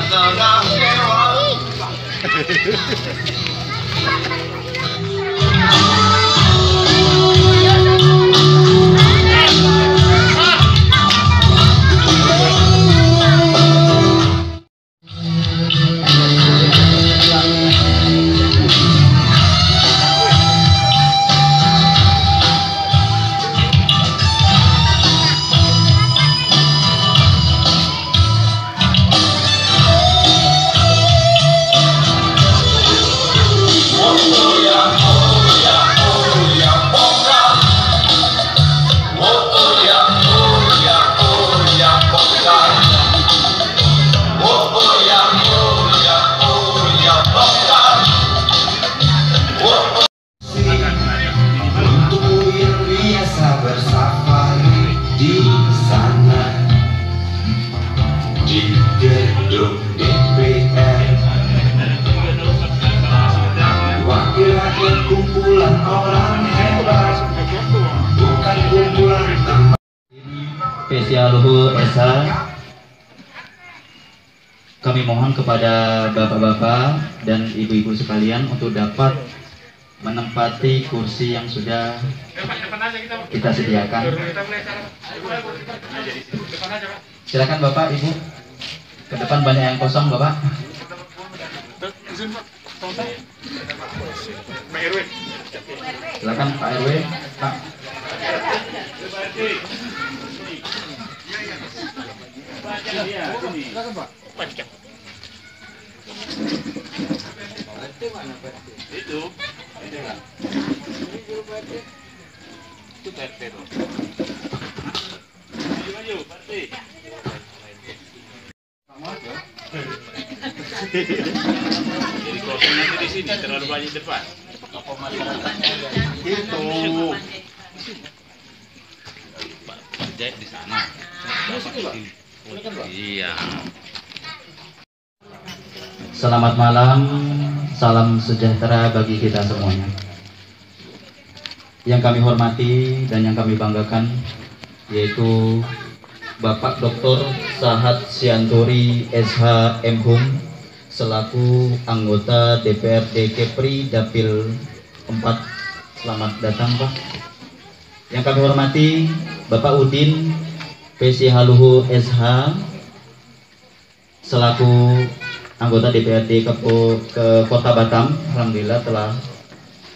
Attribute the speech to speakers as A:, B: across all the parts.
A: setengah dewa.
B: Spesial Luhur Esa, kami mohon kepada bapak-bapak dan ibu-ibu sekalian untuk dapat menempati kursi yang sudah kita sediakan. Silakan bapak, ibu, ke depan banyak yang kosong bapak. Silakan Pak RW, Pak.
C: Jadi kosong nanti di sini terlalu banyak depan. Tokoh masyarakatnya itu. Pak Jait di sana. Iya.
B: Selamat malam, salam sejahtera bagi kita semuanya. Yang kami hormati dan yang kami banggakan yaitu Bapak Dr. Sahat Sianturi SH MHum selaku anggota DPRD Kepri Dapil 4. Selamat datang Pak. Yang kami hormati Bapak Udin PC Haluhu SH selaku anggota DPRD ke Kota Batam. Alhamdulillah telah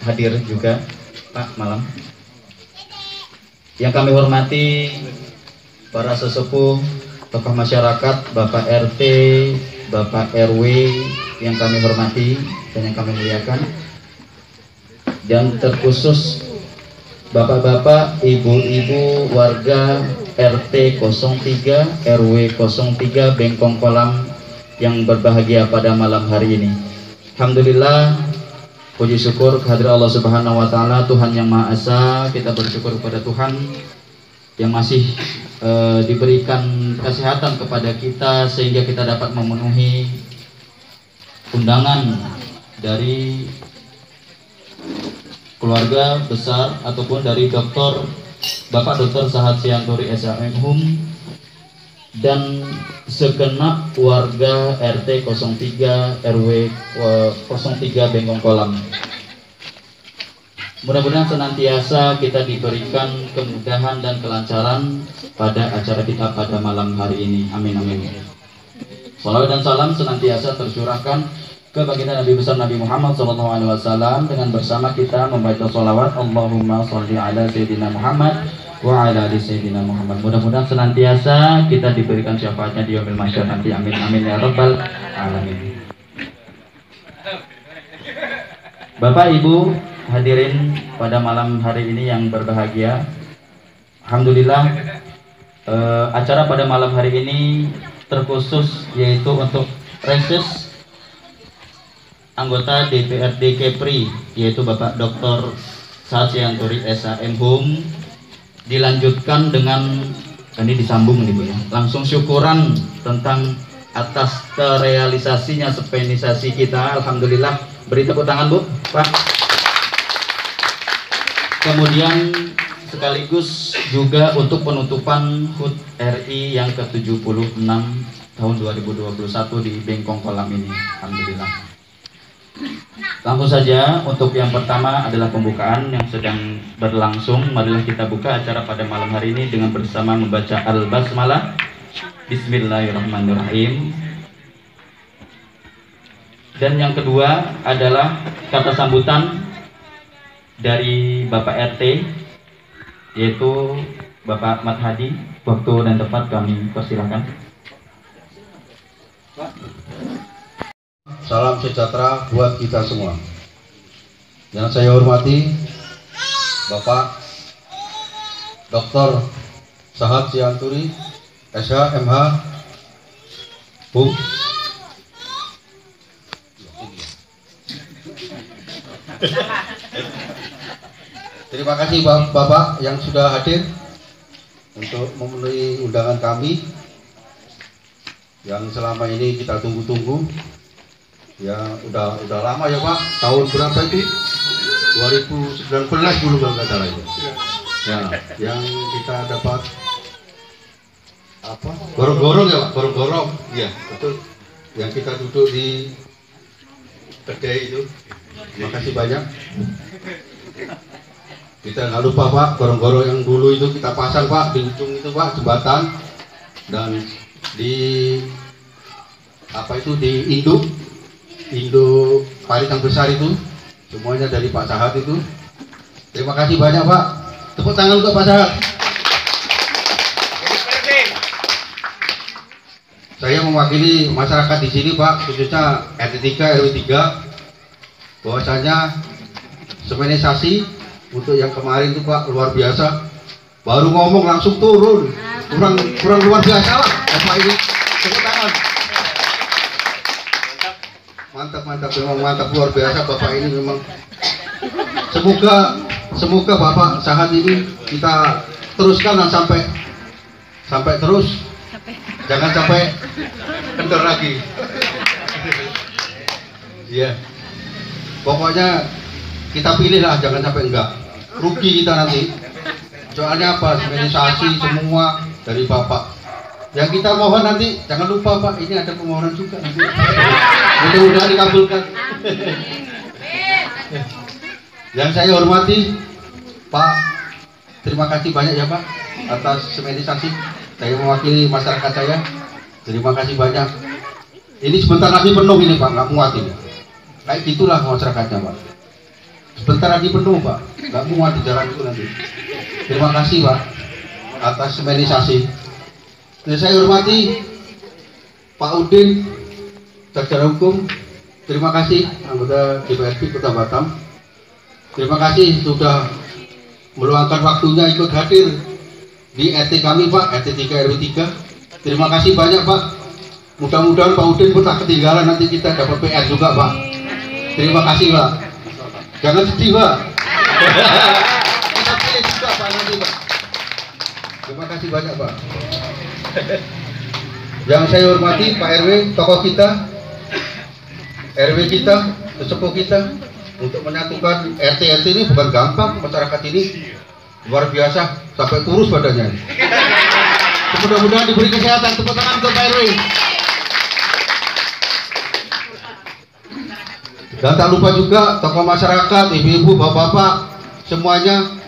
B: hadir juga Pak malam. Yang kami hormati para sesepuh, tokoh masyarakat, Bapak RT, Bapak RW yang kami hormati dan yang kami muliakan, dan terkhusus Bapak-bapak, ibu-ibu warga RT 03, RW 03 Bengkong Kolam yang berbahagia pada malam hari ini. Alhamdulillah, puji syukur kehadirat Allah Subhanahu wa taala, Tuhan yang Maha Esa. Kita bersyukur kepada Tuhan yang masih diberikan kesehatan kepada kita sehingga kita dapat memenuhi undangan dari keluarga besar ataupun dari Bapak Dr. Sahat Sianturi SH MHum dan segenap warga RT 03 RW 03 Bengkong Kolam. Mudah-mudahan senantiasa kita diberikan kemudahan dan kelancaran pada acara kita pada malam hari ini. Amin amin. Salawat dan salam senantiasa tercurahkan ke baginda Nabi besar Nabi Muhammad SAW dengan bersama kita membaca salawat Allahumma sholli ala Sayyidina Muhammad wa ala ali Sayyidina Muhammad. Mudah-mudahan senantiasa kita diberikan syafaatnya di yaumil mahsyar nanti. Amin amin ya rabbal alamin. Bapak Ibu hadirin pada malam hari ini yang berbahagia, alhamdulillah acara pada malam hari ini terkhusus yaitu untuk reses anggota DPRD Kepri yaitu Bapak Dr. Sahat Sianturi SH MHum, dilanjutkan dengan ini disambung nih Bu ya, langsung syukuran tentang atas terrealisasinya spenisasi kita. Alhamdulillah, beri tepuk tangan Bu Pak. Kemudian sekaligus juga untuk penutupan HUT RI yang ke-76 tahun 2021 di Bengkong Kolam ini. Alhamdulillah. Langsung saja untuk yang pertama adalah pembukaan yang sedang berlangsung. Marilah kita buka acara pada malam hari ini dengan bersama membaca Al-Basmalah. Bismillahirrahmanirrahim. Dan yang kedua adalah kata sambutan dari Bapak RT, yaitu Bapak Ahmad Hadi. Waktu dan tempat kami persilahkan.
A: Salam sejahtera buat kita semua. Yang saya hormati Bapak Dr. Sahat Sianturi, SH, MH, Bu. Terima kasih Bapak yang sudah hadir untuk memenuhi undangan kami yang selama ini kita tunggu-tunggu. Ya udah lama ya Pak, tahun berapa itu? 2019 dulu kalau nggak salah itu. Ya, yang kita dapat apa? Gorong-gorong ya Pak, gorong-gorong. Iya, betul. Yang kita duduk di kedai itu. Terima kasih banyak. Kita nggak lupa Pak, gorong-gorong yang dulu itu kita pasang Pak di ujung itu Pak, jembatan, dan di apa itu di induk parit yang besar itu, semuanya dari Pak Sahat itu. Terima kasih banyak Pak. Tepuk tangan untuk Pak Sahat. Saya mewakili masyarakat di sini Pak, khususnya RT 3 RW 3, bahwasanya semenisasi untuk yang kemarin itu Pak luar biasa. Baru ngomong langsung turun, kurang luar biasa lah Bapak ini. Tepuk tangan. Mantap, memang mantap, luar biasa Bapak ini memang. Semoga Bapak Sahat ini kita teruskan dan sampai terus, jangan sampai kendor lagi. Iya, pokoknya kita pilih lah, jangan sampai enggak, rugi kita nanti. Soalnya apa, semenisasi semua dari Bapak. Yang kita mohon nanti, jangan lupa Pak, ini ada permohonan juga nanti. Mudah-mudahan dikabulkan. Yang saya hormati Pak, terima kasih banyak ya Pak atas semenisasi. Saya mewakili masyarakat saya. Terima kasih banyak. Ini sebentar lagi penuh ini Pak, nggak muat ini. Kayak gitulah masyarakatnya Pak. Sebentar lagi penuh Pak, nggak muat di jalan itu nanti. Terima kasih Pak atas semenisasi. Dan saya hormati Pak Udin, jajaran hukum. Terima kasih anggota DPRD Kota Batam. Terima kasih sudah meluangkan waktunya ikut hadir di RT kami Pak, RT 3 RW 3. Terima kasih banyak Pak. Mudah-mudahan Pak Udin pun tak ketinggalan, nanti kita dapat PR juga Pak. Terima kasih Pak. Jangan sedih Pak. Kita pilih juga Pak nanti Pak. Terima kasih banyak Pak. Yang saya hormati Pak RW, tokoh kita, RW kita, sesepuh kita, untuk menyatukan RT ini bukan gampang. Masyarakat ini luar biasa, sampai kurus badannya. Mudah-mudahan diberi kesehatan. Tepuk tangan untuk Pak RW. Dan tak lupa juga tokoh masyarakat, ibu-ibu, bapak-bapak, semuanya,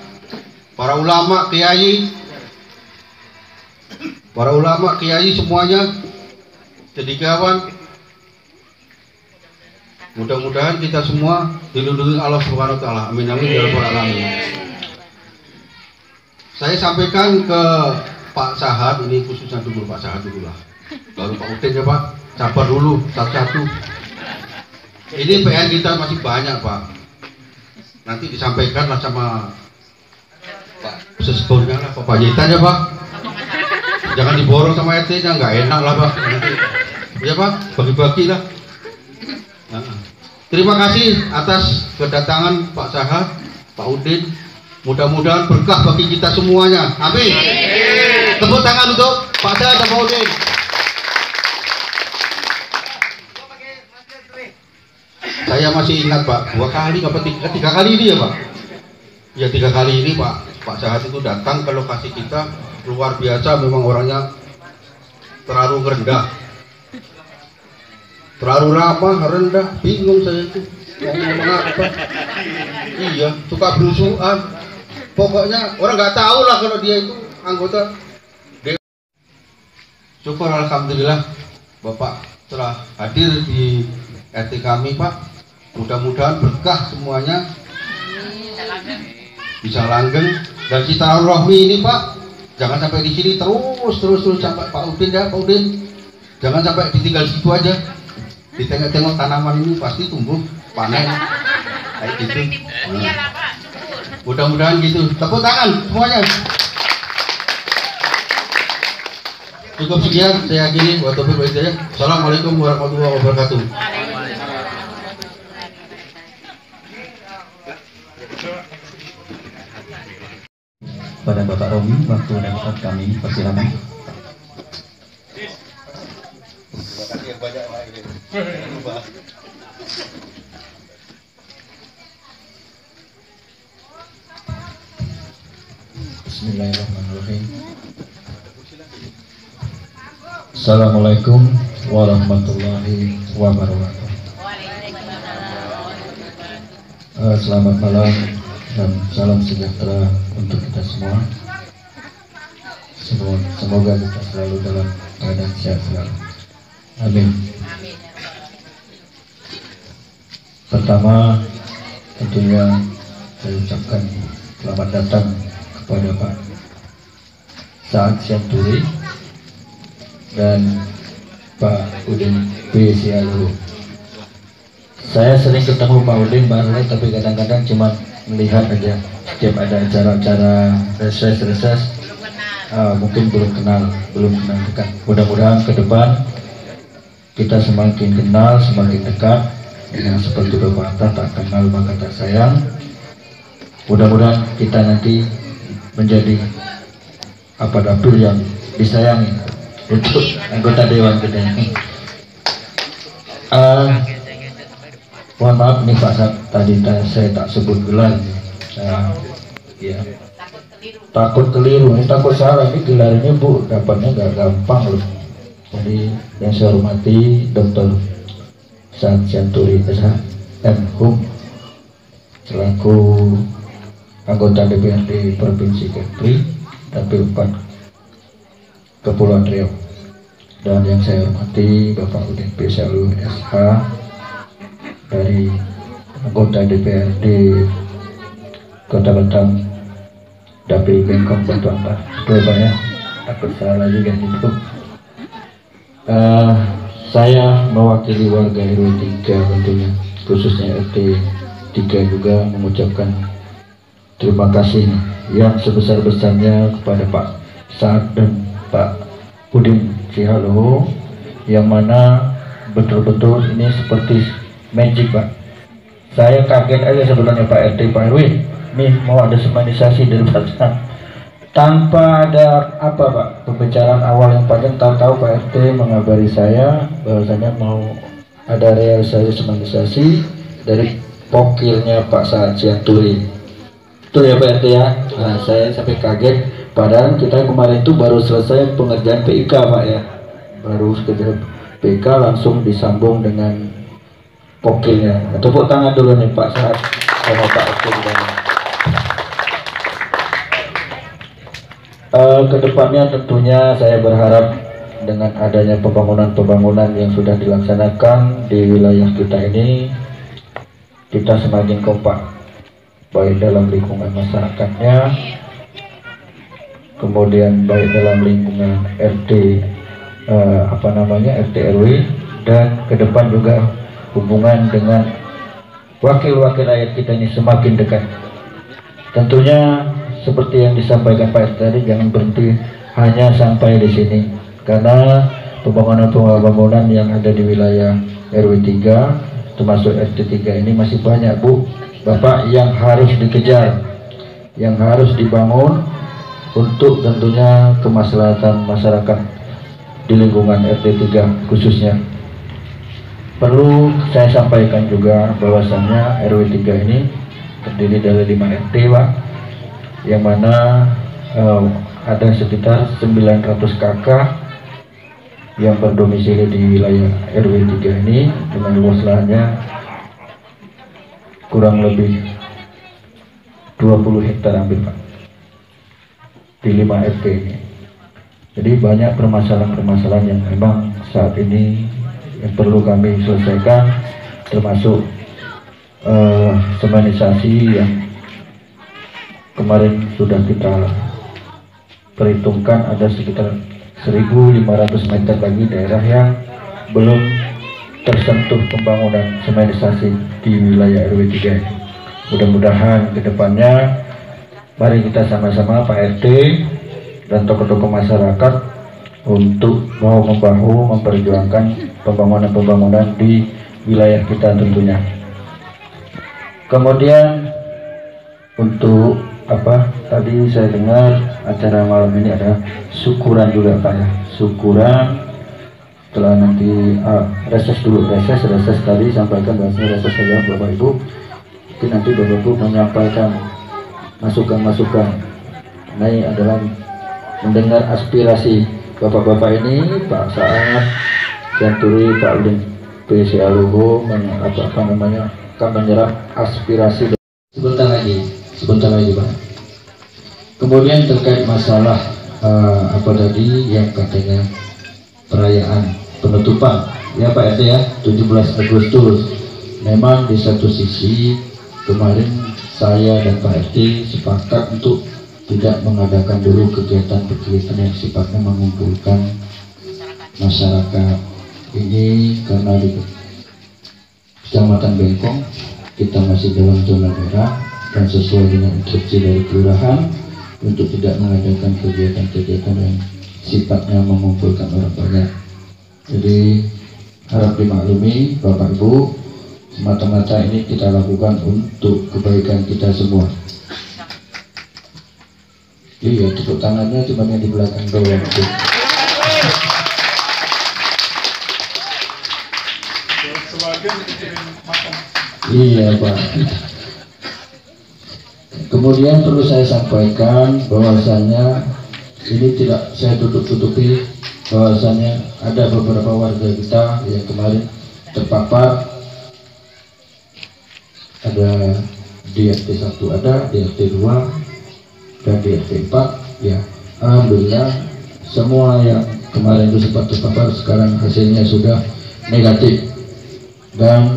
A: para ulama, kiai semuanya, cendekiawan. Mudah-mudahan kita semua dilindungi Allah Subhanahu wa taala. Amin amin ya rabbal alamin. Saya sampaikan ke Pak Sahat, ini khususnya dulu Pak Sahat dulu lah. Baru Pak Udin ya Pak. Sabar dulu satu-satu. Ini PR kita masih banyak Pak. Nanti disampaikan lah sama Pak Sesbornya lah, Pak Panjitan ya Pak. Jangan diborong sama RT-nya, nggak enak lah Pak. Ya Pak, bagi-bagi lah. Terima kasih atas kedatangan Pak Sahat, Pak Udin. Mudah-mudahan berkah bagi kita semuanya. Amin. Tepuk tangan untuk Pak Sahat dan Pak Udin. Saya masih ingat Pak, 2 kali apa 3 kali ini ya Pak. Ya 3 kali ini Pak Sahat itu datang ke lokasi kita. Luar biasa, memang orangnya terlalu rendah. terlalu ramah, rendah, bingung saya itu mau ngomong apa. Iya, suka berusuhan. Pokoknya orang nggak tahu lah kalau dia itu anggota. Syukur alhamdulillah Bapak telah hadir di RT kami, Pak. Mudah-mudahan berkah semuanya, bisa langgeng. Dan silaturahmi ini, Pak, jangan sampai di sini terus sampai Pak Udin ya, Pak Udin. Jangan sampai ditinggal situ aja. Ditengok-tengok tanaman ini pasti tumbuh, panen. Kayak gitu. Nah. Mudah-mudahan gitu. Tepuk tangan semuanya. Cukup sekian, saya akhiri. Assalamualaikum warahmatullahi wabarakatuh.
B: Pada Bapak Romi, waktu dan tempat kami persilakan.
A: Terima kasih yang banyak, Pak.
D: Bismillahirrahmanirrahim. Assalamualaikum warahmatullahi wabarakatuh. Selamat malam dan salam sejahtera untuk kita semua. Semoga kita selalu dalam keadaan sehat selalu. Amin. Pertama, tentunya saya ucapkan selamat datang kepada Pak Saad Syanturi dan Pak Udin B. Sialu. Saya sering ketemu Pak Udin baru, tapi kadang-kadang cuma melihat aja. Setiap ada acara-acara reses, mungkin belum kenal dekat. Mudah-mudahan ke depan kita semakin kenal, semakin dekat. Yang seperti pepatah, tak kenal maka tak sayang. Mudah-mudahan kita nanti menjadi dapur yang disayangi untuk anggota dewan kita ini. Mohon maaf nih Pak Sat, tadi saya tak sebut gelar. Ya. Takut keliru, ini takut salah. Ini gelar ini Bu, dapatnya gak gampang loh. Jadi yang saya hormati Dr. Saad Syanturi SH.M.Hum selaku anggota DPRD Provinsi Kepri Dapil 4 Kepulauan Riau, dan yang saya hormati Bapak Udin B. Sialu SH dari anggota DPRD Kota Batam Dapil Bengkong Batu Ampar. Betul Pak ya, takut salah juga gitu. Saya mewakili warga RW 3 tentunya, khususnya RT 3 juga mengucapkan terima kasih yang sebesar-besarnya kepada Pak Saad dan Pak Udin Sialu, yang mana betul-betul ini seperti magic Pak. Saya kaget aja sebenarnya Pak RT Pak RW nih mau ada semanisasi dari Pak Saad tanpa ada Pak pembicaraan awal yang panjang. Tahu-tahu Pak RT mengabari saya bahwasanya mau ada realisasi semanisasi dari pokilnya Pak Saad Syanturi. Betul ya Pak RT ya. Nah, saya sampai kaget, padahal kita kemarin itu baru selesai pengerjaan PIK Pak ya, baru sekedar PIK langsung disambung dengan pokilnya. Tepuk tangan dulu nih Pak Saad sama Pak RT. Kedepannya tentunya saya berharap dengan adanya pembangunan yang sudah dilaksanakan di wilayah kita ini, kita semakin kompak baik dalam lingkungan masyarakatnya, kemudian baik dalam lingkungan RT RT RW, dan ke depan juga hubungan dengan wakil-wakil rakyat kita ini semakin dekat. Tentunya seperti yang disampaikan Pak tadi, jangan berhenti hanya sampai di sini, karena pembangunan yang ada di wilayah RW 3 termasuk RT 3 ini masih banyak Bu, Bapak, yang harus dikejar, yang harus dibangun untuk tentunya kemaslahatan masyarakat di lingkungan RT 3 khususnya. Perlu saya sampaikan juga bahwasannya RW 3 ini terdiri dari 5 RT Pak, yang mana ada sekitar 900 KK yang berdomisili di wilayah RW 3 ini dengan luas lahannya kurang lebih 20 hektar hampir Pak, di 5 RT ini. Jadi banyak permasalahan-permasalahan yang memang saat ini yang perlu kami selesaikan, termasuk semanisasi yang kemarin sudah kita perhitungkan ada sekitar 1.500 meter lagi daerah yang belum tersentuh pembangunan semanisasi di wilayah RW 3 ini. Mudah-mudahan ke depannya mari kita sama-sama Pak RT dan tokoh-tokoh masyarakat untuk mau membahu memperjuangkan pembangunan-pembangunan di wilayah kita tentunya. Kemudian untuk tadi saya dengar acara malam ini ada syukuran juga Pak ya, syukuran. Setelah nanti reses dulu, reses tadi sampaikan bahasanya reses saja Bapak Ibu. Mungkin nanti Bapak Ibu menyampaikan masukan-masukan. Nah, ini adalah mendengar aspirasi Bapak-bapak ini, Pak Saad, Janturi, Pak Udin PCA Lugo, akan menyerap aspirasi. Sebentar lagi Pak. Kemudian terkait masalah tadi yang katanya perayaan penutupan ya Pak RT ya, 17 Agustus. Memang di satu sisi kemarin saya dan Pak RT sepakat untuk tidak mengadakan dulu kegiatan-kegiatan yang sifatnya mengumpulkan masyarakat ini, karena di Kecamatan Bengkong kita masih dalam zona merah dan sesuai dengan instruksi dari kelurahan untuk tidak mengadakan kegiatan-kegiatan yang sifatnya mengumpulkan orang banyak. Jadi harap dimaklumi Bapak Ibu, semata-mata ini kita lakukan untuk kebaikan kita semua. Iya, tepuk tangannya cuma yang di belakang doang. Iya Pak. Kemudian perlu saya sampaikan bahwasannya ini tidak saya tutup-tutupi, bahwasannya ada beberapa warga kita yang kemarin terpapar, ada di RT 1 ada, di RT 2 dan di RT 4 ya. Alhamdulillah semua yang kemarin itu sempat terpapar sekarang hasilnya sudah negatif dan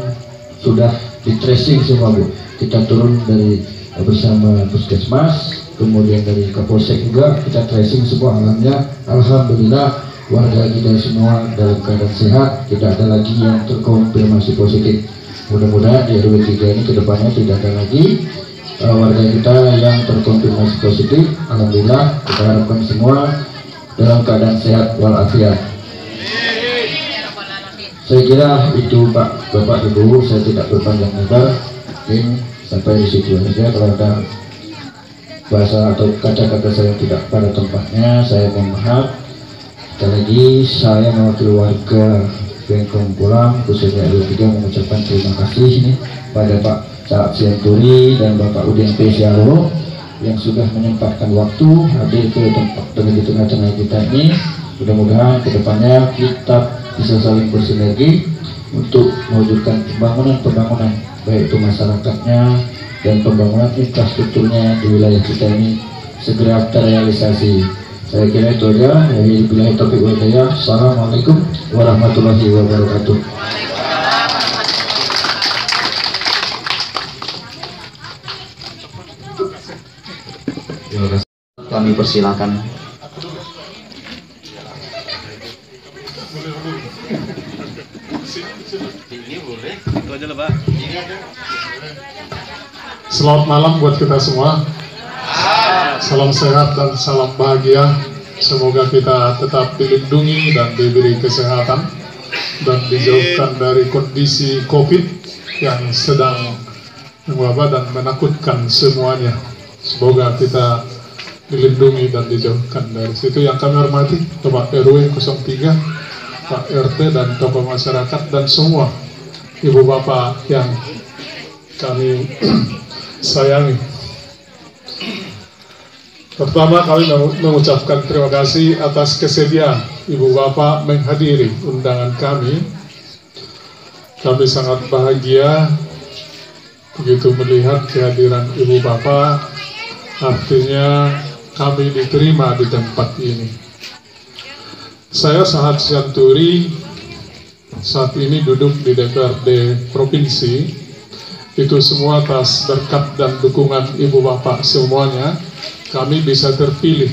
D: sudah di tracing semua Bu. Kita turun dari bersama puskesmas, kemudian dari Kapolsek juga kita tracing semua. Alhamdulillah warga kita semua dalam keadaan sehat, tidak ada lagi yang terkonfirmasi positif. Mudah-mudahan di RW 3 ini kedepannya tidak ada lagi warga kita yang terkonfirmasi positif. Alhamdulillah kita harapkan semua dalam keadaan sehat walafiat. Saya kira itu Pak, Bapak, Ibu, saya tidak berpanjang lebar, mungkin sampai di situ saja. Kalau ada bahasa atau kata-kata saya tidak pada tempatnya, saya mohon maaf. Sekali lagi saya mewakili warga Bengkong Pulang khususnya RW 3 mengucapkan terima kasih ini pada Pak Saat Sianturi dan Bapak Udin Pesialo yang sudah menyempatkan waktu hadir ke tempat di tengah-tengah kita ini. Mudah-mudahan kedepannya kita bisa saling bersinergi untuk mewujudkan pembangunan baik itu masyarakatnya dan pembangunan infrastrukturnya di wilayah kita ini segera terrealisasi. Saya kira itu aja. Wabillahi taufiq wal hidayah. Assalamualaikum warahmatullahi wabarakatuh.
B: Kami persilakan.
E: Selamat malam buat kita semua. Salam sehat dan salam bahagia. Semoga kita tetap dilindungi dan diberi kesehatan dan dijauhkan dari kondisi COVID yang sedang mewabah dan menakutkan semuanya. Semoga kita dilindungi dan dijauhkan dari situ. Yang kami hormati Bapak RW 03, Pak RT dan tokoh masyarakat dan semua ibu bapak yang kami sayangi. Pertama kami mengucapkan terima kasih atas kesediaan Ibu Bapak menghadiri undangan kami. Kami sangat bahagia begitu melihat kehadiran Ibu Bapak, artinya kami diterima di tempat ini. Saya Sahat Sianturi saat ini duduk di DPRD Provinsi. Itu semua atas berkat dan dukungan Ibu Bapak semuanya, kami bisa terpilih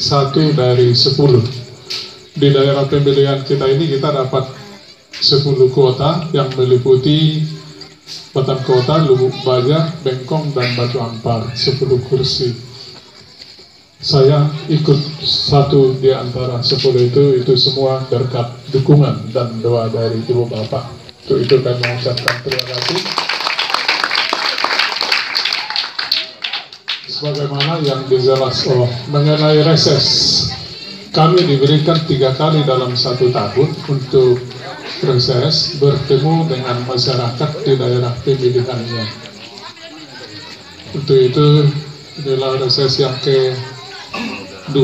E: 1 dari 10. Di daerah pemilihan kita ini kita dapat 10 kota yang meliputi Batang Kota, Lubuk Baja, Bengkong, dan Batu Ampar, 10 kursi. Saya ikut 1 di antara 10 itu semua berkat dukungan dan doa dari Ibu Bapak. Untuk itu kami mengucapkan terima kasih. Sebagaimana yang dijelaskan mengenai reses, kami diberikan 3 kali dalam 1 tahun untuk reses bertemu dengan masyarakat di daerah pemilihannya. Untuk itu inilah reses yang ke-2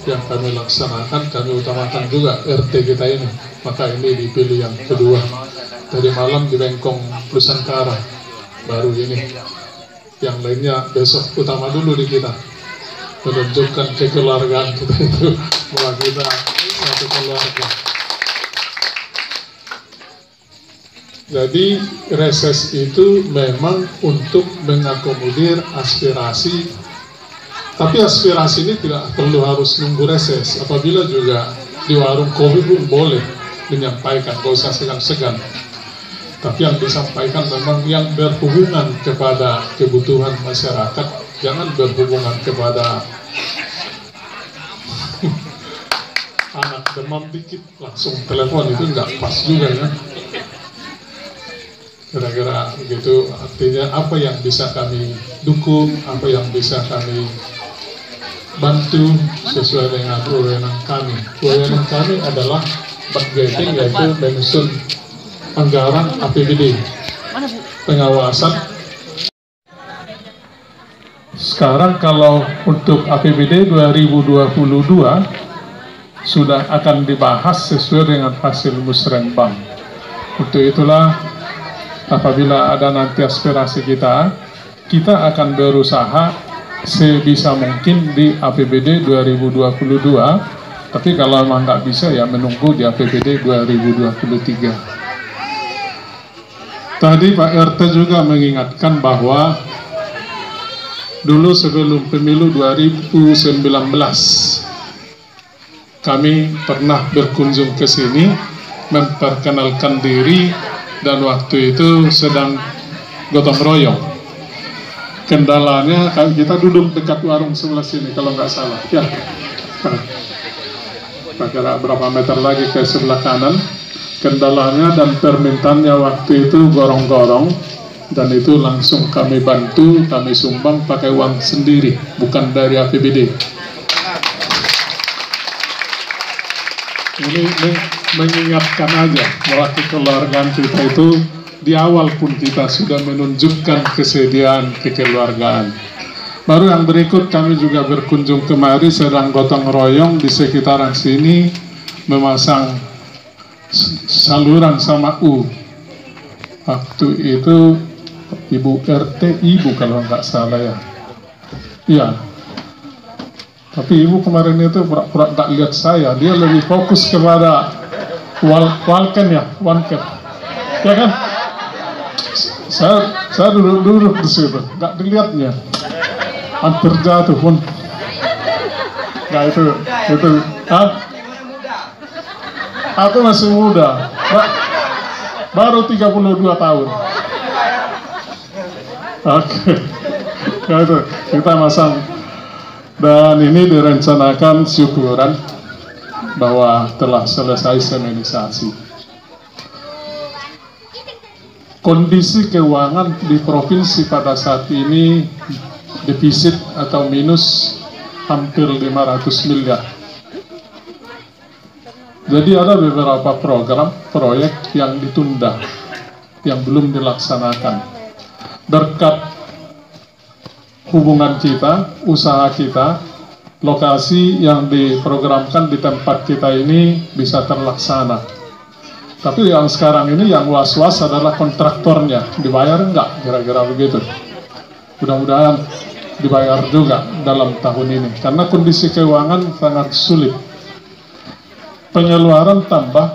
E: yang kami laksanakan. Kami utamakan juga RT kita ini, maka ini dipilih yang kedua. Tadi malam di Bengkong Nusantara, baru ini. Yang lainnya besok utama dulu di kita, menunjukkan kekeluargaan kita itu bahwa kita satu keluarga. Jadi reses itu memang untuk mengakomodir aspirasi, tapi aspirasi ini tidak perlu harus nunggu reses. Apabila juga di warung kopi pun boleh menyampaikan, gak usah segan-segan. Tapi yang disampaikan memang yang berhubungan kepada kebutuhan masyarakat, jangan berhubungan kepada anak demam dikit langsung telepon, itu nggak pas juga ya. Kira-kira begitu. Artinya apa yang bisa kami dukung, apa yang bisa kami bantu sesuai dengan wewenang kami. Wewenang kami adalah budgeting, yaitu menyusun anggaran APBD, pengawasan. Sekarang kalau untuk APBD 2022 sudah akan dibahas sesuai dengan hasil musrenbang. Untuk itulah apabila ada nanti aspirasi kita akan berusaha sebisa mungkin di APBD 2022. Tapi kalau memang nggak bisa ya menunggu di APBD 2023. Tadi Pak RT juga mengingatkan bahwa dulu sebelum pemilu 2019 kami pernah berkunjung ke sini memperkenalkan diri, dan waktu itu sedang gotong royong. Kendalanya kita duduk dekat warung sebelah sini kalau nggak salah ya, kira berapa meter lagi ke sebelah kanan. Kendalanya dan permintaannya waktu itu gorong-gorong, dan itu langsung kami bantu, kami sumbang pakai uang sendiri, bukan dari APBD. Ini mengingatkan aja bahwa kekeluargaan kita itu di awal pun kita sudah menunjukkan kesediaan kekeluargaan. Baru yang berikut kami juga berkunjung kemari sedang gotong royong di sekitaran sini memasang saluran sama waktu itu Ibu RT, Ibu kalau nggak salah ya, iya. Tapi Ibu kemarin itu pura-pura nggak lihat saya, dia lebih fokus kepada walken ya kan. Saya duduk di situ, nggak dilihatnya, hampir jatuh pun. Nah itu aku masih muda, baru 32 tahun. Oke. Nah, itu kita masang, dan ini direncanakan syukuran bahwa telah selesai semenisasi. Kondisi keuangan di provinsi pada saat ini defisit atau minus hampir 500 miliar. Jadi ada beberapa program, proyek yang ditunda, yang belum dilaksanakan. Berkat hubungan kita, usaha kita, lokasi yang diprogramkan di tempat kita ini bisa terlaksana. Tapi yang sekarang ini yang was-was adalah kontraktornya, dibayar enggak, kira-kira begitu. Mudah-mudahan dibayar juga dalam tahun ini, karena kondisi keuangan sangat sulit. Pengeluaran tambah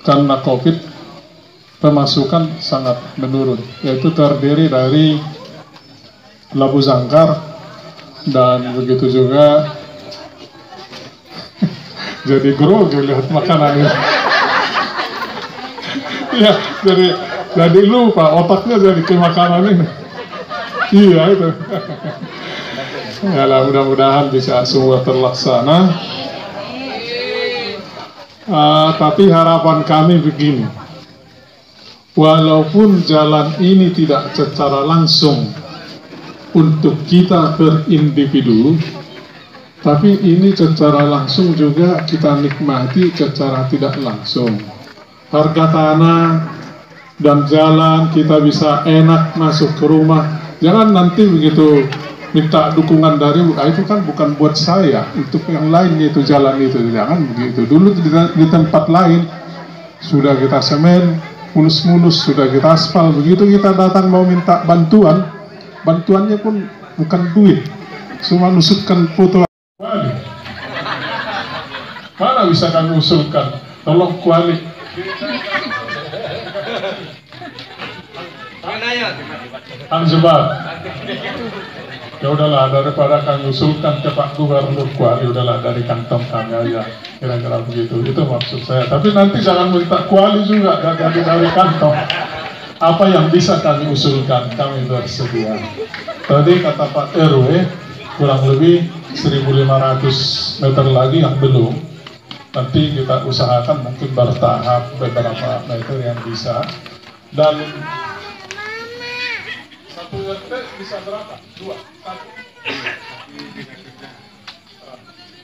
E: karena COVID, pemasukan sangat menurun, yaitu terdiri dari labu zangkar dan begitu juga jadi grogi lihat makanan ini. Iya, jadi lupa otaknya jadi ke makanan ini. Iya itu. Ya lah, mudah-mudahan bisa semua terlaksana. Tapi harapan kami begini, walaupun jalan ini tidak secara langsung untuk kita berindividu, tapi ini secara langsung juga kita nikmati secara tidak langsung. Harga tanah dan jalan kita bisa enak masuk ke rumah. Jangan nanti begitu minta dukungan dari itu kan bukan buat saya, untuk yang lain itu jalan itu. Jangan begitu. Dulu di tempat lain sudah kita semen, mulus-mulus, sudah kita aspal. Begitu kita datang mau minta bantuan, bantuannya pun bukan duit, cuma nusukkan foto. Mana bisa kami usulkan? Tolong kuali. Anjebat. Ya udahlah, daripada kami usulkan ke Pak Gubernur kuali, udahlah dari kantong kami aja, kira-kira begitu. Itu maksud saya. Tapi nanti jangan minta kuali juga, dari kantong. Apa yang bisa kami usulkan, kami bersedia. Tadi kata Pak RW, kurang lebih 1.500 meter lagi yang belum. Nanti kita usahakan mungkin bertahap beberapa meter yang bisa. Dan satu RT bisa berapa? 2, 1.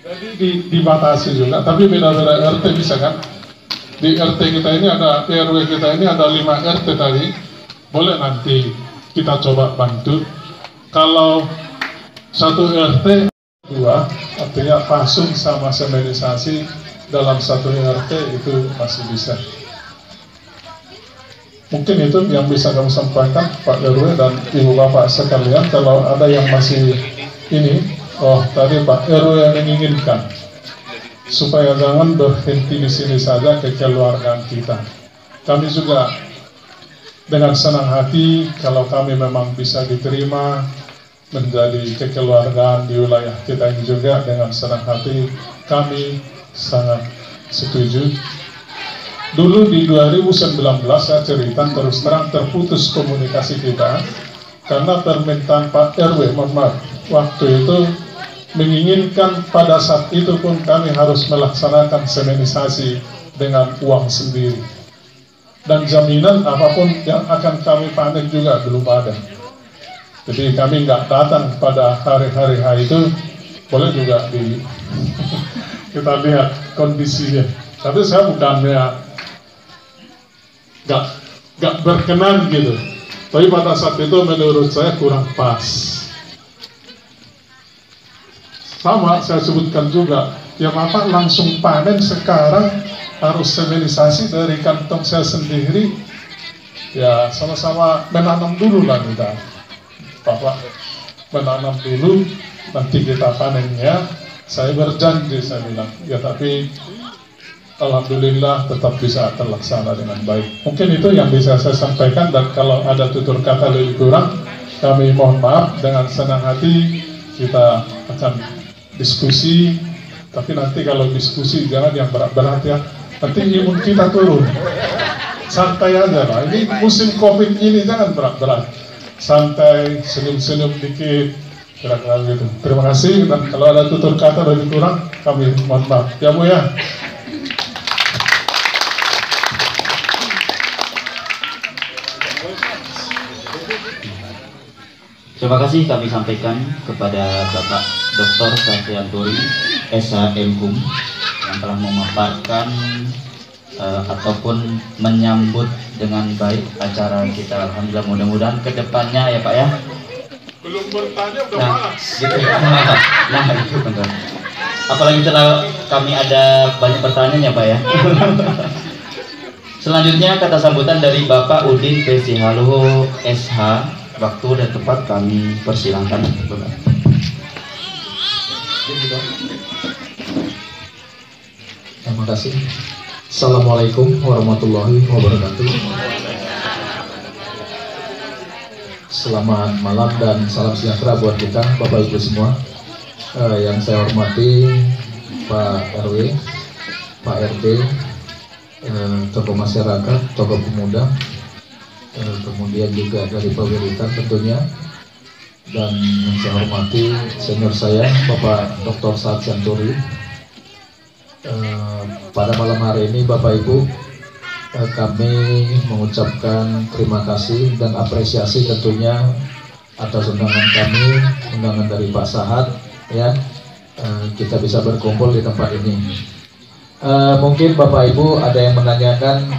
E: Jadi dibatasi juga, tapi beda-beda RT bisa kan? Di RT kita ini ada, RW kita ini ada 5 RT tadi. Boleh nanti kita coba bantu. Kalau satu RT 2, artinya pasung sama semenisasi dalam satu RT itu masih bisa. Mungkin itu yang bisa kami sampaikan Pak RW dan Ibu Bapak sekalian. Kalau ada yang masih ini, tadi Pak RW yang menginginkan supaya jangan berhenti di sini saja kekeluargaan kita. Kami juga dengan senang hati kalau kami memang bisa diterima menjadi kekeluargaan di wilayah kita ini juga, dengan senang hati kami sangat setuju. Dulu di 2019 saya cerita terus terang terputus komunikasi kita karena permintaan Pak RW, waktu itu menginginkan pada saat itu pun kami harus melaksanakan semenisasi dengan uang sendiri, dan jaminan apapun yang akan kami panen juga belum ada. Jadi kami nggak datang pada hari-hari itu, boleh juga kita lihat kondisinya. Tapi saya bukannya nggak berkenan gitu, tapi pada saat itu menurut saya kurang pas. Sama saya sebutkan juga, ya Bapak langsung panen sekarang harus seminisasi dari kantong saya sendiri, ya sama-sama menanam dulu lah kita. Bapak menanam dulu, nanti kita panennya. Saya berjanji, saya bilang, ya tapi alhamdulillah tetap bisa terlaksana dengan baik. Mungkin itu yang bisa saya sampaikan, dan kalau ada tutur kata lebih kurang, kami mohon maaf. Dengan senang hati kita akan diskusi, tapi nanti kalau diskusi jangan yang berat-berat ya, nanti imun kita turun. Santai aja lah, ini musim COVID ini jangan berat-berat, santai, senyum-senyum dikit, kira-kira gitu. Terima kasih, dan kalau ada tutur kata lebih kurang, kami mohon maaf ya Bu ya.
B: Terima kasih kami sampaikan kepada Bapak Dr. Satrianturi, SHMHum, yang telah memaparkan ataupun menyambut dengan baik acara kita. Alhamdulillah, mudah-mudahan ke depannya ya Pak ya,
E: Belum bertanya udah
B: Nah,
E: malas.
B: gitu. Nah, itu benar. Apalagi setelah kami ada banyak pertanyaannya, Pak ya. Selanjutnya kata sambutan dari Bapak Udin P. Sihaluhu SH. Waktu dan tempat kami persilahkan. Bapak.
E: Terima kasih. Assalamualaikum warahmatullahi wabarakatuh. Selamat malam dan salam sejahtera buat kita Bapak Ibu semua. Yang saya hormati Pak RW, Pak RT, tokoh masyarakat, tokoh pemuda, kemudian juga dari pemerintahan tentunya, dan yang saya hormati senior saya Bapak Dr. Saad Syanturi. Pada malam hari ini Bapak Ibu, kami mengucapkan terima kasih dan apresiasi tentunya atas undangan kami, undangan dari Pak Sahat, ya, kita bisa berkumpul di tempat ini. Mungkin Bapak Ibu ada yang menanyakan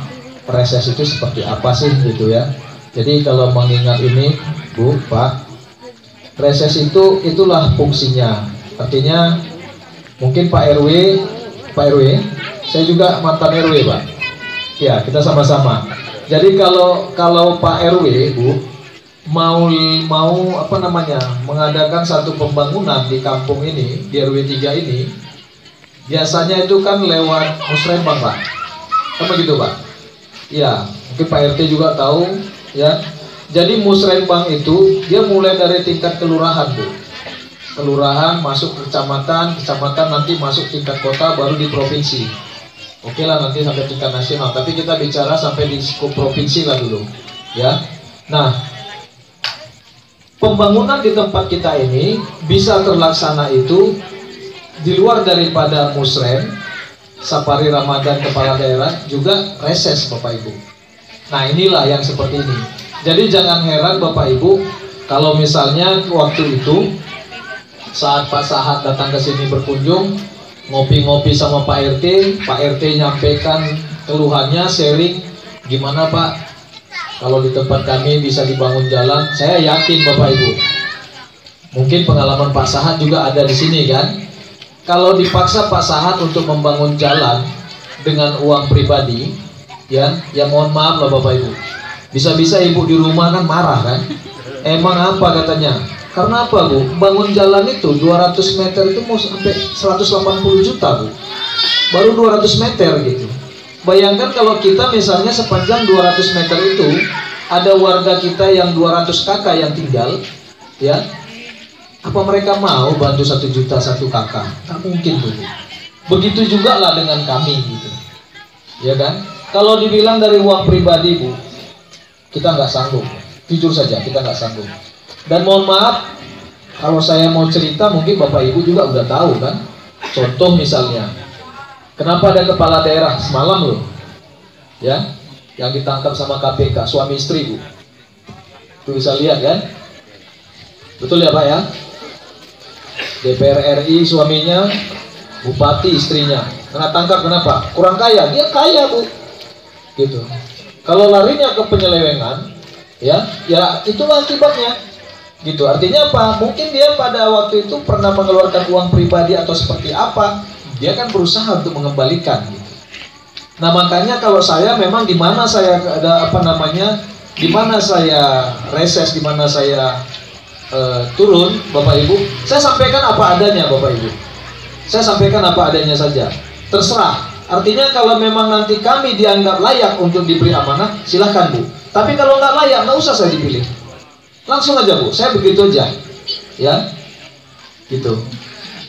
E: reses itu seperti apa sih gitu ya. Jadi kalau mengingat ini Bu, Pak, reses itu itulah fungsinya. Artinya mungkin Pak RW, saya juga mantan RW Pak. Ya, kita sama-sama. Jadi kalau Pak RW, Bu, mau apa namanya, mengadakan satu pembangunan di kampung ini, di RW 3 ini, biasanya itu kan lewat musrembang, Pak. Kan begitu, Pak? Ya, mungkin Pak RT juga tahu, ya. Jadi musrembang itu dia mulai dari tingkat kelurahan, Bu. Kelurahan masuk ke kecamatan, kecamatan nanti masuk tingkat kota, baru di provinsi. Oke lah, nanti sampai tingkat nasional, tapi kita bicara sampai di skup provinsi lah dulu, ya. Nah, pembangunan di tempat kita ini bisa terlaksana itu di luar daripada musrem, safari Ramadan kepala daerah, juga reses Bapak Ibu. Nah, inilah yang seperti ini. Jadi jangan heran Bapak Ibu kalau misalnya waktu itu saat Pak Sahat datang ke sini berkunjung, ngopi-ngopi sama Pak RT nyampaikan keluhannya, sharing, gimana Pak, kalau di tempat kami bisa dibangun jalan. Saya yakin Bapak Ibu, mungkin pengalaman Pak Sahat juga ada di sini kan. Kalau dipaksa Pak Sahat untuk membangun jalan dengan uang pribadi, ya mohon maaf lah Bapak Ibu. Bisa-bisa ibu di rumah kan marah kan. Emang apa katanya? Karena apa Bu? Bangun jalan itu 200 meter itu mau sampai 180 juta Bu. Baru 200 meter gitu. Bayangkan kalau kita misalnya sepanjang 200 meter itu ada warga kita yang 200 kakak yang tinggal, ya. Apa mereka mau bantu 1 juta 1 kakak? Tak mungkin Bu. Begitu juga lah dengan kami gitu. Ya kan? Kalau dibilang dari uang pribadi Bu, kita nggak sanggup. Jujur saja kita nggak sanggup. Dan mohon maaf, kalau saya mau cerita mungkin Bapak Ibu juga udah tahu kan. Contoh misalnya, kenapa ada kepala daerah semalam loh, ya, yang ditangkap sama KPK, suami istri Bu. Itu bisa lihat kan. Betul ya Pak ya. DPR RI suaminya, bupati istrinya. Kena tangkap kenapa? Kurang kaya. Dia kaya Bu. Gitu. Kalau larinya ke penyelewengan, ya itulah akibatnya. Gitu, artinya apa? Mungkin dia pada waktu itu pernah mengeluarkan uang pribadi atau seperti apa, dia kan berusaha untuk mengembalikan gitu. Nah makanya kalau saya memang di mana saya ada apa namanya, di mana saya reses, di mana saya turun Bapak Ibu, saya sampaikan apa adanya Bapak Ibu. Saya sampaikan apa adanya saja, terserah. Artinya kalau memang nanti kami dianggap layak untuk diberi amanah, silahkan Bu. Tapi kalau nggak layak, nggak usah saya dipilih. Langsung aja Bu, saya begitu aja, ya, gitu.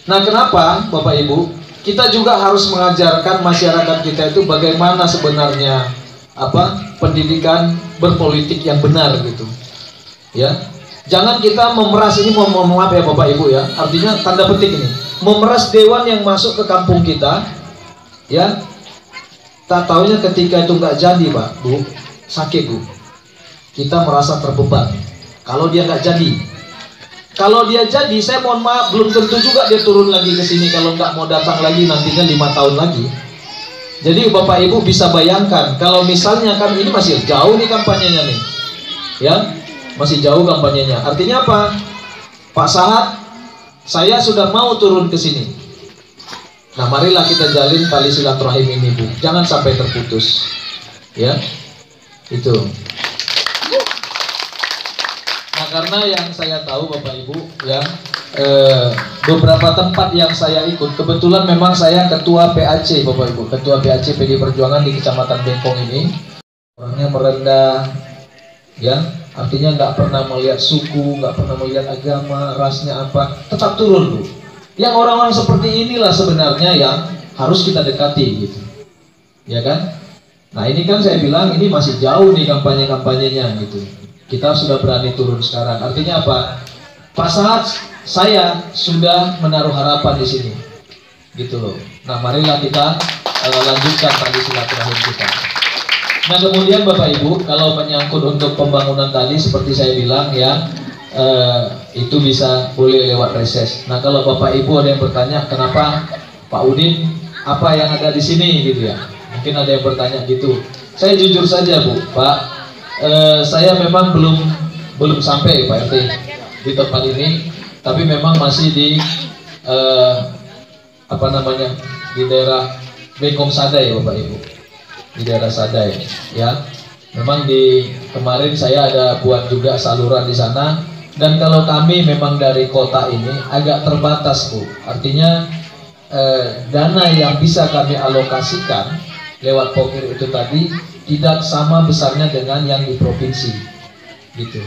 E: Nah kenapa Bapak Ibu, kita juga harus mengajarkan masyarakat kita itu bagaimana sebenarnya pendidikan berpolitik yang benar gitu, ya. Jangan kita memeras, ini mohon maaf ya Bapak Ibu ya, artinya tanda petik ini, memeras dewan yang masuk ke kampung kita, ya. Tak taunya ketika itu nggak jadi Pak Bu, sakit Bu, kita merasa terbeban. Kalau dia nggak jadi, kalau dia jadi, saya mohon maaf, belum tentu juga dia turun lagi ke sini. Kalau nggak mau datang lagi, nantinya 5 tahun lagi. Jadi Bapak Ibu bisa bayangkan, kalau misalnya kan ini masih jauh nih kampanyenya nih, ya, masih jauh kampanyenya. Artinya apa?
F: Pak Sahat, saya sudah mau turun ke sini. Nah, marilah kita jalin tali silaturahim ini, Bu. Jangan sampai terputus. Ya. Itu. Nah, karena yang saya tahu Bapak Ibu, ya, beberapa tempat yang saya ikut, kebetulan memang saya ketua PAC Bapak Ibu, ketua PAC PD Perjuangan di Kecamatan Bengkong ini. Orangnya merendah, ya, artinya nggak pernah melihat suku, nggak pernah melihat agama, rasnya apa, tetap turun, Bu. Yang orang-orang seperti inilah sebenarnya yang harus kita dekati, gitu, ya kan? Nah, ini kan saya bilang ini masih jauh nih kampanye-kampanyenya, gitu. Kita sudah berani turun sekarang. Artinya apa? Pak Sahat, saya sudah menaruh harapan di sini, gitu loh. Nah, marilah kita lanjutkan tadi silaturahim kita. Nah, kemudian Bapak Ibu, kalau menyangkut untuk pembangunan tadi seperti saya bilang, ya, itu bisa boleh lewat reses. Nah, kalau Bapak Ibu ada yang bertanya kenapa Pak Udin, apa yang ada di sini, gitu ya, mungkin ada yang bertanya gitu. Saya jujur saja, Bu, Pak, saya memang belum sampai Pak RT di tempat ini, tapi memang masih di apa namanya, di daerah Bengkong Sadai, Bapak Ibu, di daerah Sadai, ya. Memang di kemarin saya ada buat juga saluran di sana. Dan kalau kami memang dari kota ini agak terbatas, Bu. Artinya dana yang bisa kami alokasikan lewat pokir itu tadi tidak sama besarnya dengan yang di provinsi, gitu.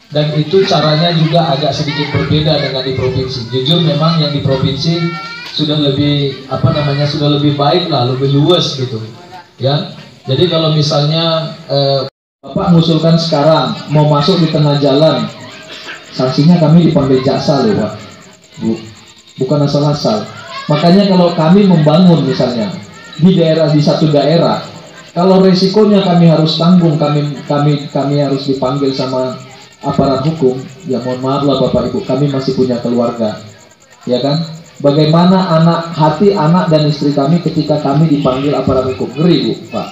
F: Dan itu caranya juga agak sedikit berbeda dengan di provinsi. Jujur memang yang di provinsi sudah lebih apa namanya, sudah lebih baik lah, lebih luas, gitu, ya. Jadi kalau misalnya Bapak mengusulkan sekarang mau masuk di tengah jalan, sanksinya kami dipanggil jaksa loh, Pak, Bu, bukan asal-asal. Makanya kalau kami membangun misalnya di daerah, di satu daerah, kalau resikonya kami harus tanggung, kami harus dipanggil sama aparat hukum, ya mohon maaf lah Bapak Ibu, kami masih punya keluarga, ya kan? Bagaimana hati anak dan istri kami ketika kami dipanggil aparat hukum? Ngeri, Bu, Pak.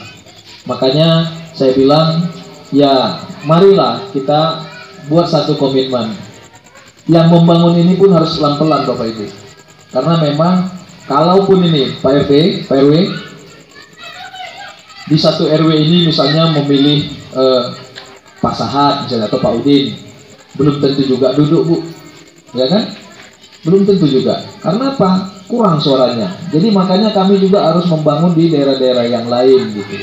F: Makanya saya bilang, ya marilah kita buat satu komitmen. Yang membangun ini pun harus pelan-pelan Bapak Ibu. Karena memang kalaupun ini Pak RT, Pak RW, di satu RW ini misalnya memilih Pak Sahat misalnya atau Pak Udin, belum tentu juga duduk, Bu, ya kan? Belum tentu juga. Karena apa? Kurang suaranya. Jadi makanya kami juga harus membangun di daerah-daerah yang lain, gitu,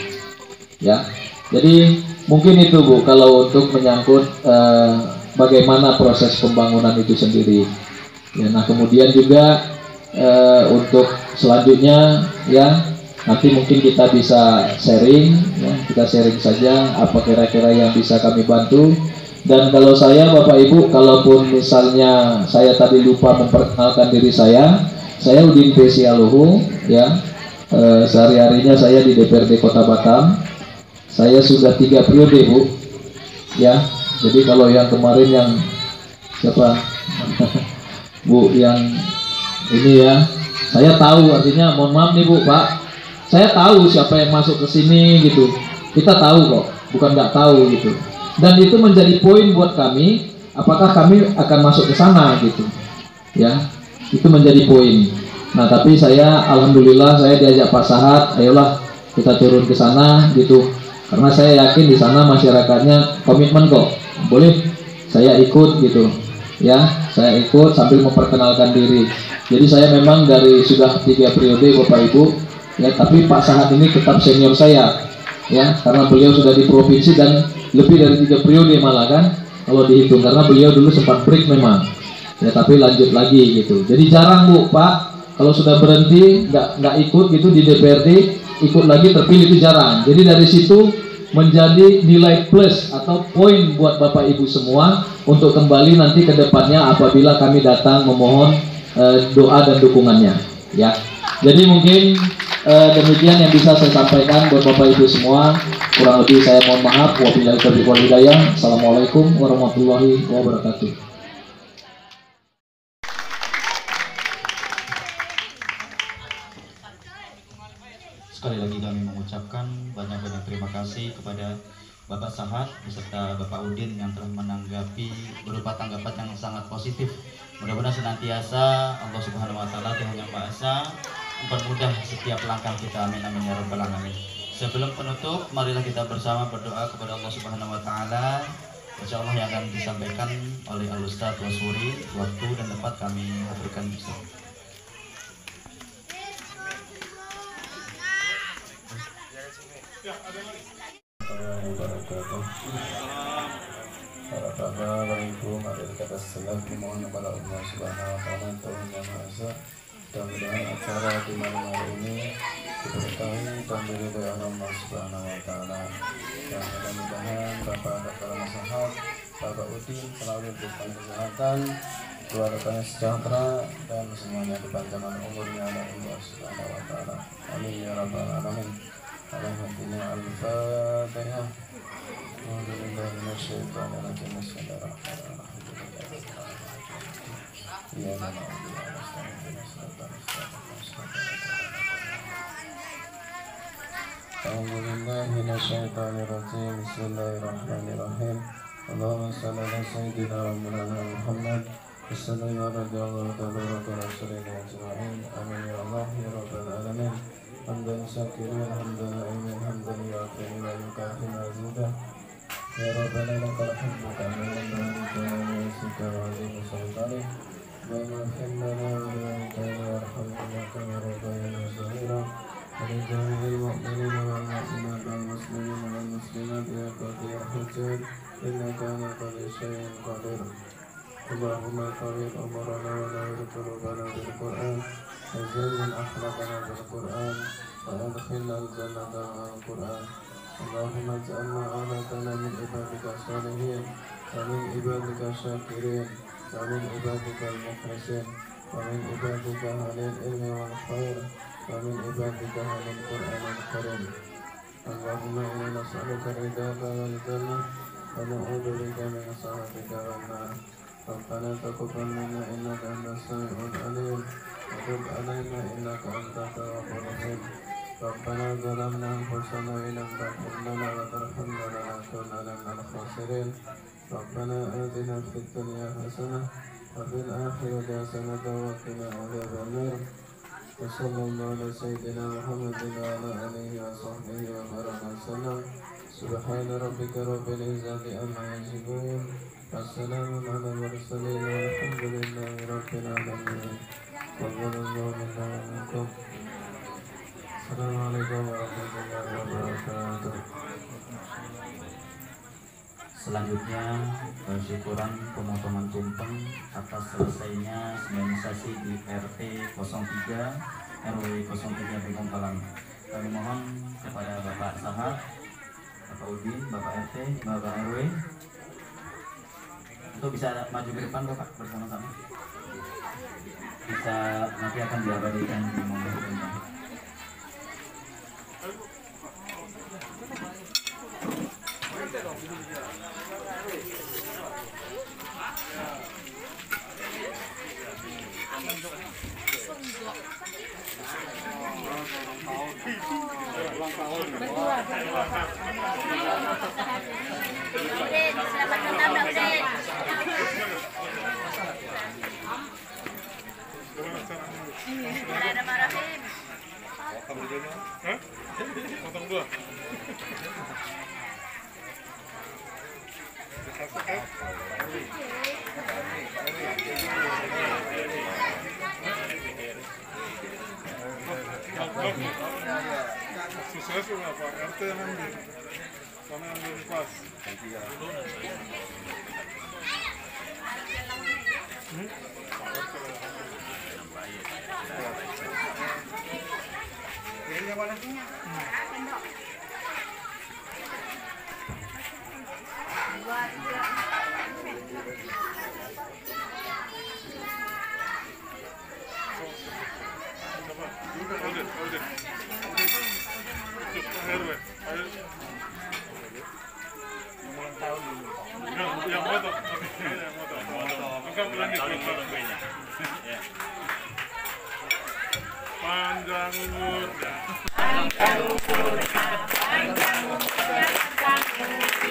F: ya. Jadi mungkin itu, Bu, kalau untuk menyangkut bagaimana proses pembangunan itu sendiri. Ya, nah kemudian juga untuk selanjutnya, ya, nanti mungkin kita bisa sharing, ya, kita sharing saja apa kira-kira yang bisa kami bantu. Dan kalau saya Bapak Ibu, kalaupun misalnya saya tadi lupa memperkenalkan diri saya Udin P. Sialuhu, ya, sehari-harinya saya di DPRD Kota Batam. Saya sudah 3 periode, Bu, ya. Jadi kalau yang kemarin yang siapa Bu, yang ini, ya, saya tahu, artinya mohon maaf nih, Bu, Pak, saya tahu siapa yang masuk ke sini, gitu. Kita tahu kok, bukan nggak tahu, gitu. Dan itu menjadi poin buat kami, apakah kami akan masuk ke sana, gitu, ya. Itu menjadi poin. Nah, tapi saya alhamdulillah saya diajak Pak Sahat, ayolah kita turun ke sana, gitu. Karena saya yakin di sana masyarakatnya komitmen kok. Boleh saya ikut, gitu, ya. Saya ikut sambil memperkenalkan diri. Jadi saya memang dari sudah 3 periode Bapak Ibu, ya, tapi Pak Sahat ini tetap senior saya, ya, karena beliau sudah di provinsi dan lebih dari 3 periode malah kan kalau dihitung, karena beliau dulu sempat break memang, ya, tapi lanjut lagi, gitu. Jadi jarang, Bu, Pak, kalau sudah berhenti nggak ikut, gitu, di DPRD ikut lagi terpilih, itu jarang. Jadi dari situ menjadi nilai plus atau poin buat Bapak Ibu semua untuk kembali nanti ke depannya apabila kami datang memohon doa dan dukungannya, ya. Jadi mungkin demikian yang bisa saya sampaikan buat Bapak Ibu semua. Kurang lebih saya mohon maaf. Wabillahi taufiq wal hidayah. Assalamualaikum warahmatullahi wabarakatuh.
B: Sekali lagi kami mengucapkan banyak-banyak terima kasih kepada Bapak Sahat beserta Bapak Udin yang telah menanggapi berupa tanggapan yang sangat positif. Mudah-mudahan senantiasa Allah Subhanahu wa taala Tuhan Yang Maha Esa mempermudah setiap langkah kita. Amin amin ya rabbal alamin. Sebelum penutup, marilah kita bersama berdoa kepada Allah Subhanahu wa taala. Insyaallah yang akan disampaikan oleh Al Ustaz Wasuri, waktu dan tempat kami haturkan.
G: Assalamualaikum warahmatullahi wabarakatuh. Mohon kepada Allah Subhanahu wa taala Tuhan Yang Maha Esa, mudah-mudahan acara di malam hari ini diberkahi dan diridhoi Allah Subhanahu wa taala. Dan mudah-mudahan Bapak Dr. Masahat, Bapak Udin selalu diberikan kesehatan, keluarganya sejahtera dan semuanya dipanjangkan umurnya oleh Allah Subhanahu wa taala. Amin ya rabbal alamin. Alhamdulillah al-Fatihah. Alhamdulillah minasyaitonirrajim. Bismillahirrahmanirrahim. Ya Allah. Alhamdulillah minasyaitonirrajim. Bismillahirrahmanirrahim. Allahumma shalli ala sayyidina wa maulana Muhammad. Assalamualaikum warahmatullahi wabarakatuh. Amin ya Allah ya rabbal alamin. Hamdan syakirin, hamdan na'imin, hamdan yakin wa yukafi mazidah. Ya Rabbana lakal hamdu kama yanbaghi li wajhika wa 'azimi sultanik. Wa maghfir lana wa warhamna kama rabbayana shaghira. Wa li jami'il mu'minina wal mu'minat wal muslimina wal muslimat ya qadir hujjat innaka ala kulli syai'in qadir. Allahumma tawwil umurana wa nawwir qulubana bil Qur'an. وزين أخلاقنا بالقرآن وأدخلنا الجنة مع القرآن. اللهم اجعلنا عادتنا من عبادك الصالحين ومن عبادك الشاكرين ومن عبادك المخلصين ومن عبادك أهل العلم والخير ومن عبادك أهل القرآن الكريم. اللهم إنا نسألك رضاك والجنة ونعوذ بك من سخطك والنار. ربنا تقبل منا إنك أنت السميع العليم وتب علينا إنك أنت التواب الرحيم. ربنا ظلمنا أنفسنا وإن لم تغفر لنا وترحمنا لنكونن من الخاسرين. ربنا آتنا في الدنيا حسنة وفي الآخرة حسنة وقنا عذاب النار. وصلى الله على سيدنا محمد وعلى آله وصحبه وبارك وسلم. سبحان ربك رب العزة عما يصفون والسلام على المرسلين والحمد لله رب العالمين. تقبل الله منا ومنكم. Assalamualaikum warahmatullahi wabarakatuh.
B: Selanjutnya syukuran pemotongan tumpeng atas selesainya sinkronisasi di RT 03 RW 03 Bengkong Palang. Kami mohon kepada Bapak Sahat, Bapak Udin, Bapak RT, Bapak RW untuk bisa maju ke depan Bapak bersama-sama. Bisa nanti akan diabadikan di momen ini.
C: Potong dua. Sukses berapa? RT yang ambil, sama yang belum pas. Piringnya mana? Yang potong. Angkat lanjut kuenya. Panjang umur. Panjang umur. Panjang umur.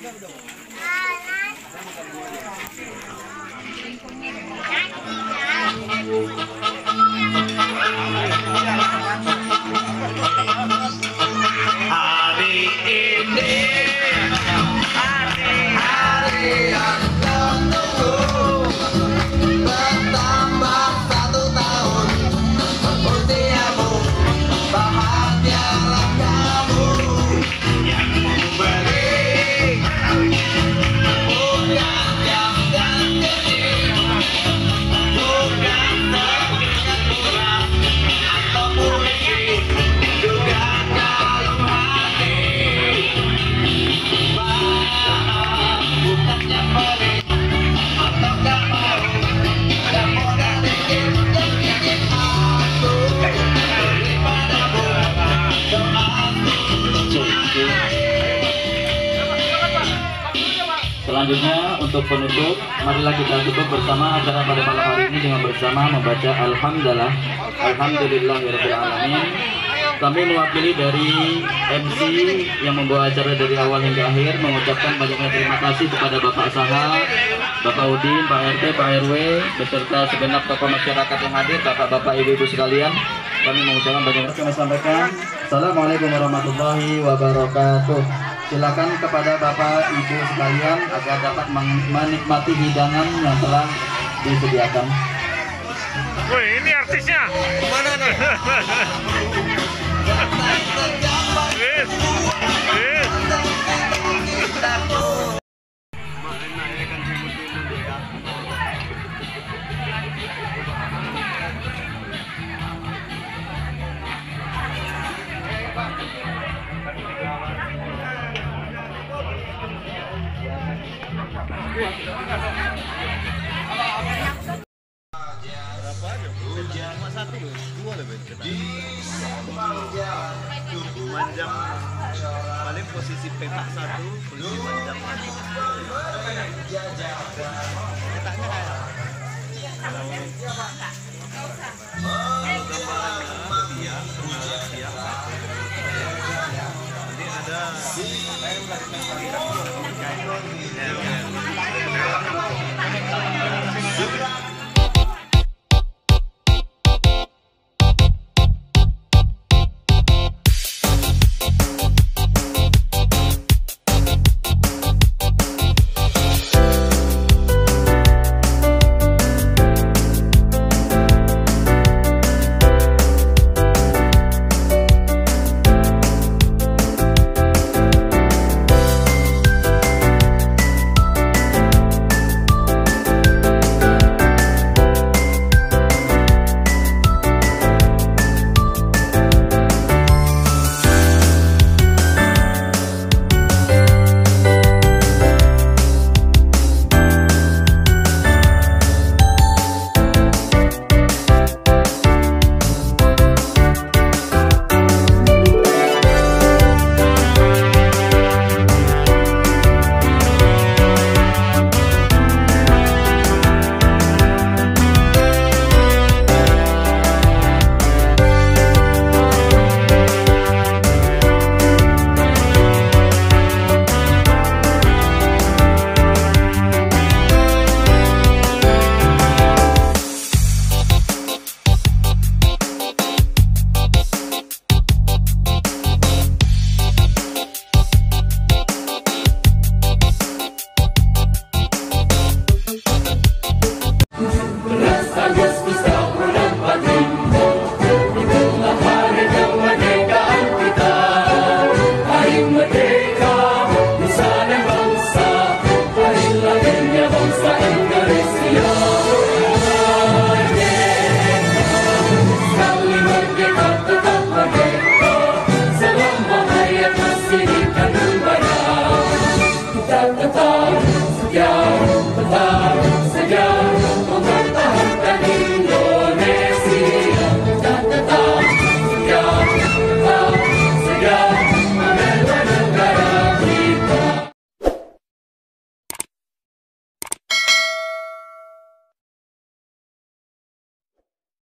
H: Hari ini hari yang kau tunggu, bertambah 1 tahun usiamu, bahagialah kamu yang memberi bukan jam dan kecil, bukan terlihat murah atau politik, juga kalung hati, bukan yang pelit atau gak mau, dan modal dikit dan gigit aku daripada doaku untuk
B: Selanjutnya untuk penutup, marilah kita tutup bersama acara pada malam hari ini dengan bersama membaca Alhamdulillah, Alhamdulillahirabbil alamin. Kami mewakili dari MC yang membawa acara dari awal hingga akhir mengucapkan banyak terima kasih kepada Bapak Saha, Bapak Udin, Pak RT, Pak RW, beserta segenap tokoh masyarakat yang hadir, Bapak-bapak, Ibu-ibu sekalian. Kami mengucapkan banyak terima kasih. Sampaikan Assalamualaikum warahmatullahi wabarakatuh. Silakan kepada Bapak Ibu sekalian agar dapat menikmati hidangan yang telah disediakan.
C: Woi, ini artisnya. Mana nih? Wis.
H: Manjang paling posisi petak 1, posisi manjang petaknya kayak kalau gambarannya biak nanti ada